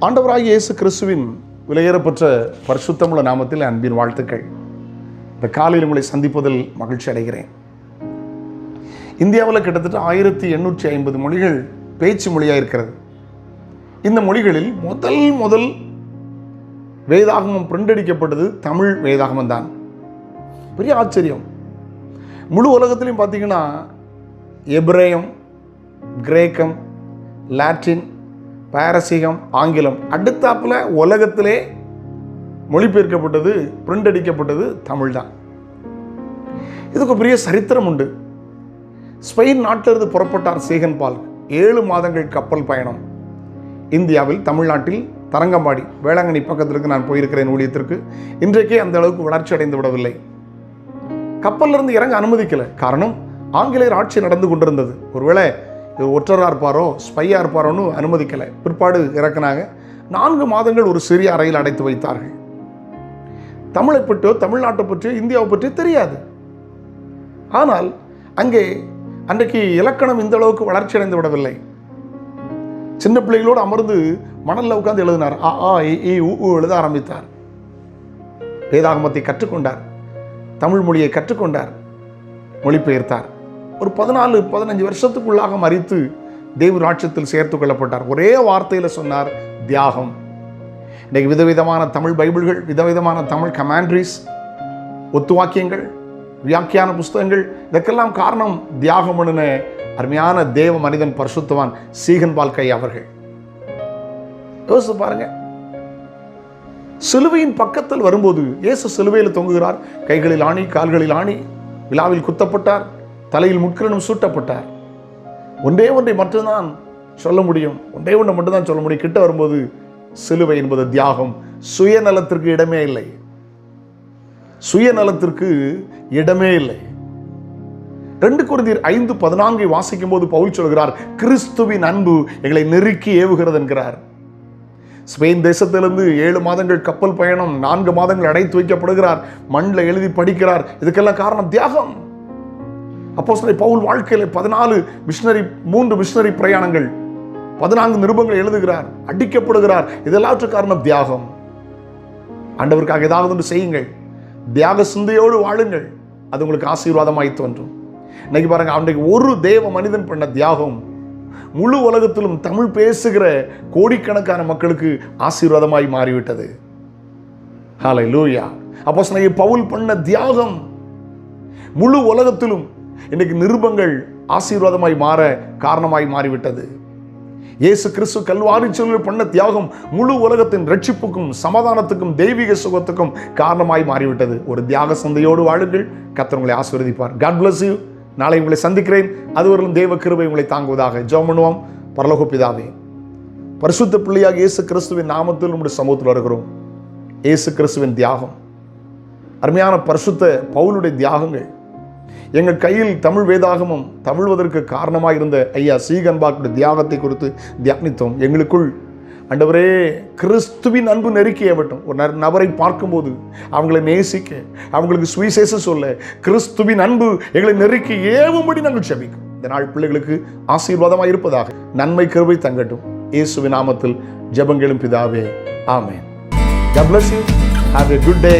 ஆண்டவராகிய இயேசு கிறிஸ்துவின் விலையேறப்பெற்ற பரிசுத்தமுள்ள நாமத்தில் அன்பின் வாழ்த்துக்கள். இந்த காலையில் உங்களை சந்திப்பதில் மகிழ்ச்சி அடைகிறேன். இந்தியாவில் கிட்டத்தட்ட 1850 மொழிகள் பேச்சு மொழியாக இருக்கிறது. இந்த மொழிகளில் முதல் வேதாகமம் பிரிண்ட் அடிக்கப்பட்டது தமிழ் வேதாகமம் தான். பெரிய ஆச்சரியம். முழு உலகத்திலையும் பார்த்தீங்கன்னா எபிரேயம், கிரேக்கம், லாட்டின், பாரசீகம், ஆங்கிலம் அடுத்தாப்பில் உலகத்திலே மொழிபெயர்க்கப்பட்டது, பிரிண்ட் அடிக்கப்பட்டது தமிழ் தான். இதுக்கு பெரிய சரித்திரம் உண்டு. ஸ்பெயின் நாட்டிலிருந்து புறப்பட்டார் சீகன் பால். 7 மாதங்கள் கப்பல் பயணம். இந்தியாவில் தமிழ்நாட்டில் தரங்கம்பாடி வேளாங்கண்ணி பக்கத்திற்கு நான் போயிருக்கிறேன் ஊழியத்திற்கு. இன்றைக்கே அந்த அளவுக்கு வளர்ச்சி அடைந்து விடவில்லை. கப்பலிருந்து இறங்க அனுமதிக்கலை. காரணம், ஆங்கிலேயர் ஆட்சி நடந்து கொண்டிருந்தது. ஒருவேளை ஒற்றராக இருப்பாரோ ஸ்பையாக இருப்பாரோன்னு அனுமதிக்கலை. பிற்பாடு இறக்குனாங்க. 4 மாதங்கள் ஒரு சிறிய அறையில் அடைத்து வைத்தார்கள். தமிழை பற்றியோ தமிழ்நாட்டை பற்றியோ இந்தியாவை பற்றியோ தெரியாது. ஆனால் அங்கே அன்றைக்கு இலக்கணம் இந்த அளவுக்கு வளர்ச்சி அடைந்து விடவில்லை. சின்ன பிள்ளைகளோடு அமர்ந்து மணலில் உட்கார்ந்து எழுதினார். எழுத ஆரம்பித்தார். வேதாகமத்தை கற்றுக்கொண்டார். தமிழ் மொழியை கற்றுக்கொண்டார். மொழிபெயர்த்தார். ஒரு 14-15 வருஷத்துக்குள்ளாக மரித்து தேவ ராட்சியத்தில் சேர்த்து கொள்ளப்பட்டார். ஒரே வார்த்தையில் சொன்னார், தியாகம். இன்றைக்கு விதவிதமான தமிழ் பைபிள்கள், விதவிதமான தமிழ் கமாண்ட்ரிஸ், ஒத்துவாக்கியங்கள், வியாக்கியான புஸ்தகங்கள், இதற்கெல்லாம் காரணம் தியாகம் பண்ணின அருமையான தேவ மனிதன் பரிசுத்தவான் சீகன் பால்கை அவர்கள். யோசித்து பாருங்க. சிலுவையின் பக்கத்தில் வரும்போது இயேசு சிலுவையில் தொங்குகிறார். கைகளில் ஆணி, கால்களில் ஆணி, விழாவில் குத்தப்பட்டார். தலையில் முட்கிரீடம் சூட்டப்பட்டார். ஒன்றை மட்டும்தான் சொல்ல முடியும். ஒன்றை மட்டும்தான் சொல்ல முடியும். கிட்ட வரும்போது சிலுவை என்பது தியாகம். சுயநலத்திற்கு இடமே இல்லை. சுயநலத்திற்கு இடமே இல்லை. 2 கொரிந்தியர் 5:14 வாசிக்கும் போது பவுல் சொல்கிறார், கிறிஸ்துவின் அன்பு எங்களை நெருக்கி ஏவுகிறது என்கிறார். ஸ்பெயின் தேசத்திலிருந்து 7 மாதங்கள் கப்பல் பயணம், 4 மாதங்கள் அடைத்து வைக்கப்படுகிறார். மண்ணில் எழுதி படிக்கிறார். இதுக்கெல்லாம் காரணம் தியாகம். அப்போஸ்தலர் பவுல் வாழ்க்கையில் 3 மிஷனரி பிரயாணங்கள், 14 நிருபங்கள் எழுதுகிறார். அடிக்கப்படுகிறார். இதெல்லாவற்று காரணம் தியாகம். ஆண்டவருக்காக ஏதாவது ஒன்று செய்யுங்கள். தியாக சிந்தையோடு வாழுங்கள். அது உங்களுக்கு ஆசீர்வாதமாய் தோன்றும். இன்னைக்கு பாருங்க, அன்றைக்கு ஒரு தேவ மனிதன் பண்ண தியாகம் முழு உலகத்திலும் தமிழ் பேசுகிற கோடிக்கணக்கான மக்களுக்கு ஆசீர்வாதமாய் மாறிவிட்டது. ஹல்லேலூயா. அப்போஸ்தலர் பவுல் பண்ண தியாகம் முழு உலகத்திலும் இன்னைக்கு நிருபங்கள் ஆசீர்வாதமாய் மாற காரணமாய் மாறிவிட்டது. இயேசு கிறிஸ்து கல்வாரி சிலுவையில் பண்ண தியாகம் முழு உலகத்தின் ரட்சிப்புக்கும் சமாதானத்துக்கும் தெய்வீக சுகத்துக்கும் காரணமாய் மாறிவிட்டது. ஒரு தியாக சந்தையோடு வாழுங்கள். கர்த்தர் உங்களை ஆசீர்வதிப்பார். God bless you. நாளை உங்களை சந்திக்கிறேன். அதுவரையிலும் தேவ கிருபை உங்களை தாங்குவதாக. ஜெபம் பண்ணுவோம். பரலோக பிதாவே, பரிசுத்த பிள்ளையாக இயேசு கிறிஸ்துவின் நாமத்தில் நம்முடைய சமூகத்தில் வருகிறோம். இயேசு கிறிஸ்துவின் தியாகம், அருமையான பரிசுத்த பவுலுடைய தியாகங்கள் எங்கள் கையில் தமிழ் வேதாகமம் தமிழ்வதற்கு காரணமாக இருந்த ஐயா சீகன் பால்கை தியாகத்தை குறித்து தியானித்தோம். எங்களுக்குள் ஆண்டவரே கிறிஸ்துவின் அன்பு நெருக்கி ஏவட்டும். ஒரு நபரை பார்க்கும்போது அவங்களை நேசிக்க, அவங்களுக்கு சுவிசேஷம் சொல்ல கிறிஸ்துவின் அன்பு எங்களை நெருக்கி ஏவும்படி நாங்கள் ஜெபிக்கும். இந்த நாள் பிள்ளைகளுக்கு ஆசீர்வாதமாக இருப்பதாக. நன்மை கிருபை தங்கட்டும். இயேசுவின் நாமத்தில் ஜெபங்களும் பிதாவே, ஆமென். God bless you. Have a good day.